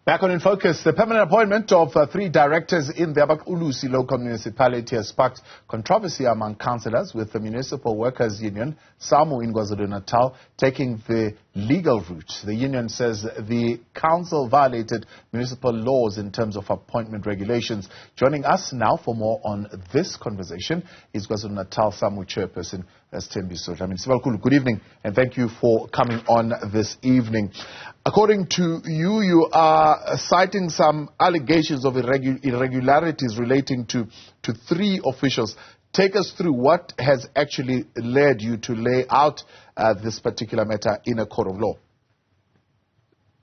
Back on In Focus, the permanent appointment of 3 directors in the AbaQulusi Local Municipality has sparked controversy among councillors, with the Municipal Workers Union, Samwu in KwaZulu-Natal, taking the legal route. The union says the council violated municipal laws in terms of appointment regulations. Joining us now for more on this conversation is KwaZulu-Natal Samwu chairperson, Sthembiso Dlamini. Good evening, and thank you for coming on this evening. According to you, you are citing some allegations of irregularities relating to 3 officials. Take us through what has actually led you to lay out this particular matter in a court of law.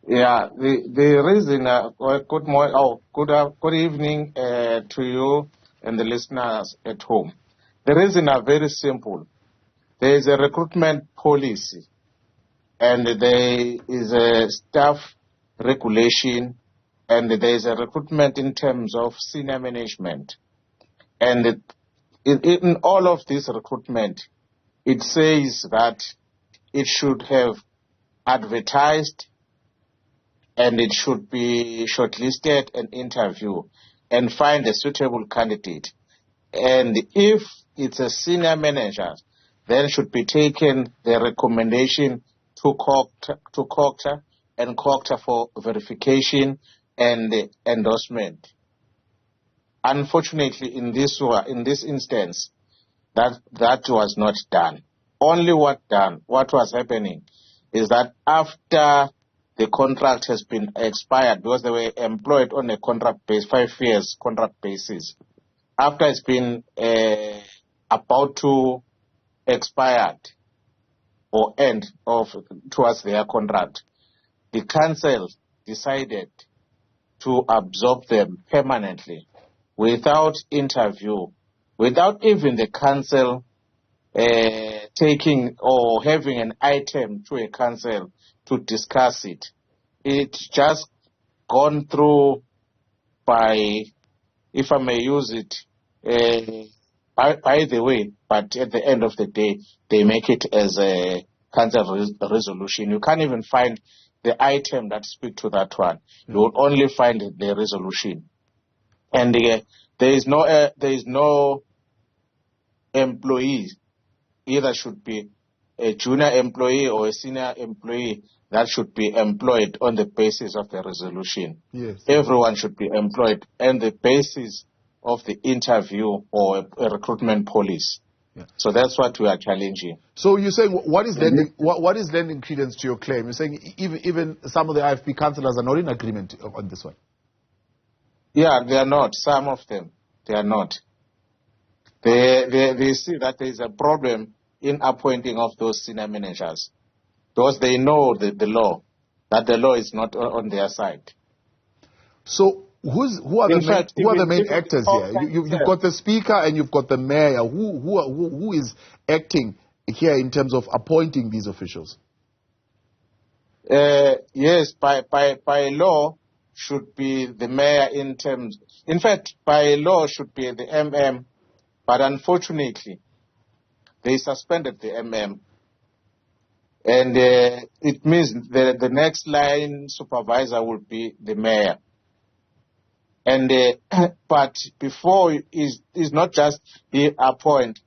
Yeah, the reason, good evening to you and the listeners at home. The reason are very simple. There is a recruitment policy, and there is a staff regulation, and there is a recruitment in terms of senior management. And in all of this recruitment, it says that it should have advertised, and it should be shortlisted and interview and find a suitable candidate. And if it's a senior manager, then should be taken the recommendation to Cockta and Cockta for verification and endorsement. Unfortunately, in this instance, that was not done. Only what was happening is that after the contract has been expired, because they were employed on a contract base, 5 years contract basis, after it's been about to expired or end of towards their contract, the council decided to absorb them permanently without interview, without even the council taking or having an item to a council to discuss it. It's just gone through by, if I may use it, by the way, but at the end of the day, they make it as a council resolution. You can't even find the item that speaks to that one. You will only find the resolution. And there is no employee, either should be a junior employee or a senior employee, that should be employed on the basis of the resolution. Yes. Everyone should be employed on the basis of the interview or a recruitment policy. Yeah. So that's what we are challenging. So you're saying what is lending credence to your claim? You're saying even some of the IFP councillors are not in agreement on this one. Yeah, they are not. Some of them, they are not. They see that there is a problem in appointing of those senior managers, because they know the law, that the law is not on their side. So who are the main actors here? You've got the speaker and you've got the mayor. Who is acting here in terms of appointing these officials? Yes, by law should be the mayor in fact, by law should be the MM, but unfortunately, they suspended the MM. And it means the next line supervisor will be the mayor. And but before is not just he'll appoint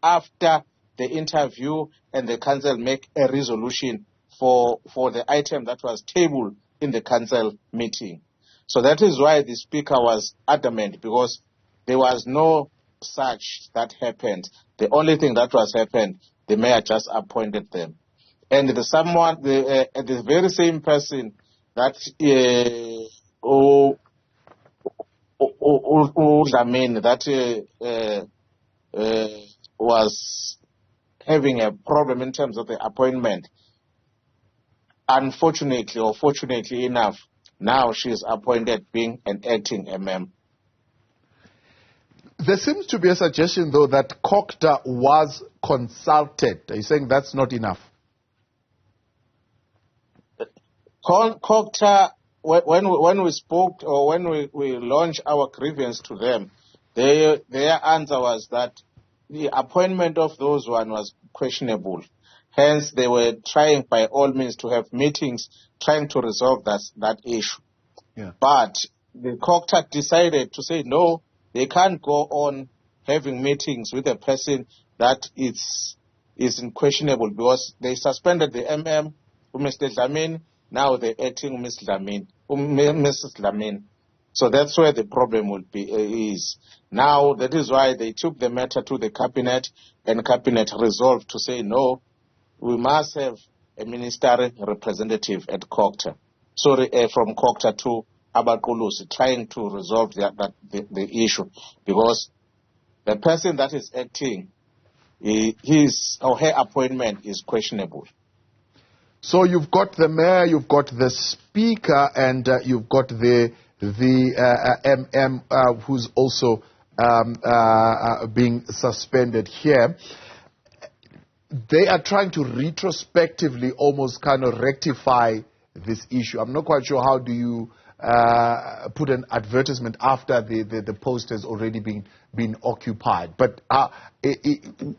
after the interview and the council make a resolution for the item that was tabled in the council meeting. So that is why the speaker was adamant, because there was no such that happened. The only thing that was happened, the mayor just appointed them. And the very same person that Dlamini, that was having a problem in terms of the appointment, unfortunately or fortunately enough, now she is appointed being an acting MM. There seems to be a suggestion, though, that Cockta was consulted. Are you saying that's not enough? Cockta, when we spoke or when we launched our grievance to them, their answer was that the appointment of those one was questionable. Hence, they were trying by all means to have meetings trying to resolve that issue. Yeah. But the Cockta decided to say no, they can't go on having meetings with a person that is questionable, because they suspended the MM, Mr. Dlamini, now they're acting Mrs. Dlamini. So that's where the problem will be is. Now that is why they took the matter to the cabinet, and cabinet resolved to say no, we must have a ministerial representative at Cockta. Sorry, from Cockta to AbaQulusi, trying to resolve the issue, because the person that is acting, his or her appointment is questionable. So you've got the mayor, you've got the speaker, and you've got the MM who's also being suspended here. They are trying to retrospectively almost kind of rectify this issue. I'm not quite sure how do you put an advertisement after the post has already been occupied. But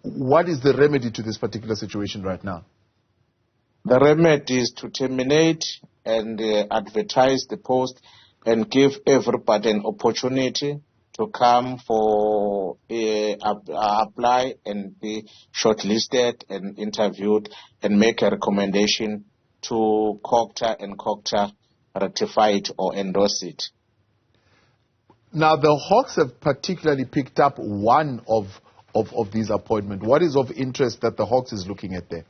what is the remedy to this particular situation right now? The remedy is to terminate and advertise the post and give everybody an opportunity to come for apply and be shortlisted and interviewed and make a recommendation to Cockta, and Cockta rectify it or endorse it. Now, the Hawks have particularly picked up one of these appointments. What is of interest that the Hawks is looking at there?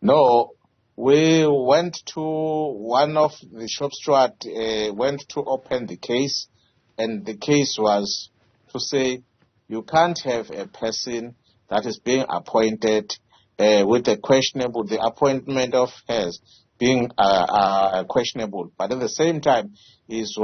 No, we went to one of the shop steward, went to open the case, and the case was to say you can't have a person that is being appointed with a questionable, the appointment of hers being questionable, but at the same time is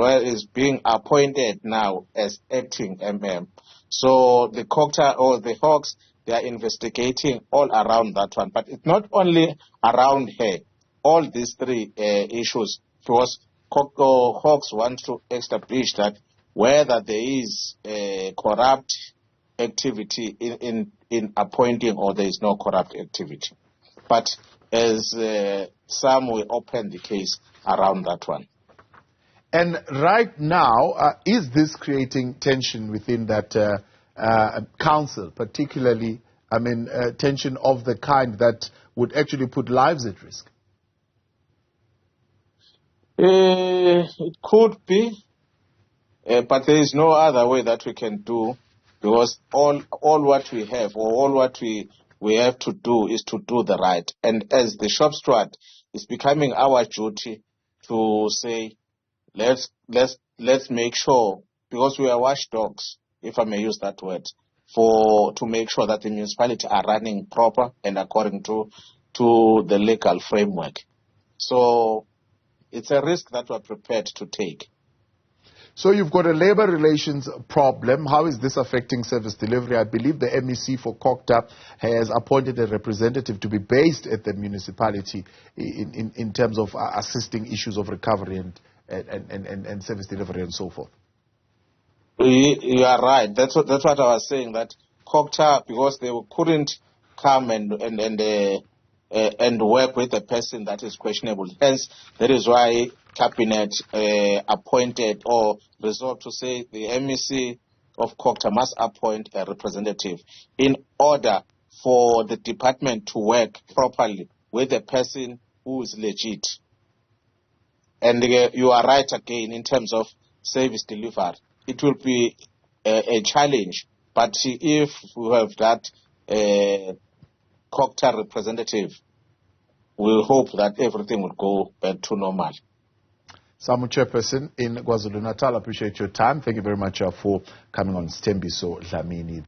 being appointed now as acting MM. So the Cockta or the Hawks, they are investigating all around that one. But it's not only around her. All these three issues, because Hawks want to establish that whether there is corrupt activity in appointing or there is no corrupt activity. But as some will open the case around that one. And right now, is this creating tension within that council, particularly, tension of the kind that would actually put lives at risk? It could be, but there is no other way that we can do, because all what we have, or all what we have to do is to do the right. And as the shop steward, it's becoming our duty to say, let's make sure, because we are watchdogs, if I may use that word, to make sure that the municipality are running proper and according to the legal framework. So it's a risk that we're prepared to take. So you've got a labor relations problem. How is this affecting service delivery? I believe the MEC for Cockta has appointed a representative to be based at the municipality in terms of assisting issues of recovery and service delivery and so forth. You are right. That's what I was saying, that Cockta, because they couldn't come and work with a person that is questionable. Hence, that is why cabinet appointed or resolved to say the MEC of Cockta must appoint a representative in order for the department to work properly with a person who is legit. And you are right again in terms of service delivery. It will be a challenge, but if we have that Cockta representative, we hope that everything will go back to normal. Samwu, chairperson in KwaZulu-Natal, appreciate your time. Thank you very much for coming on. Sthembiso Dlamini.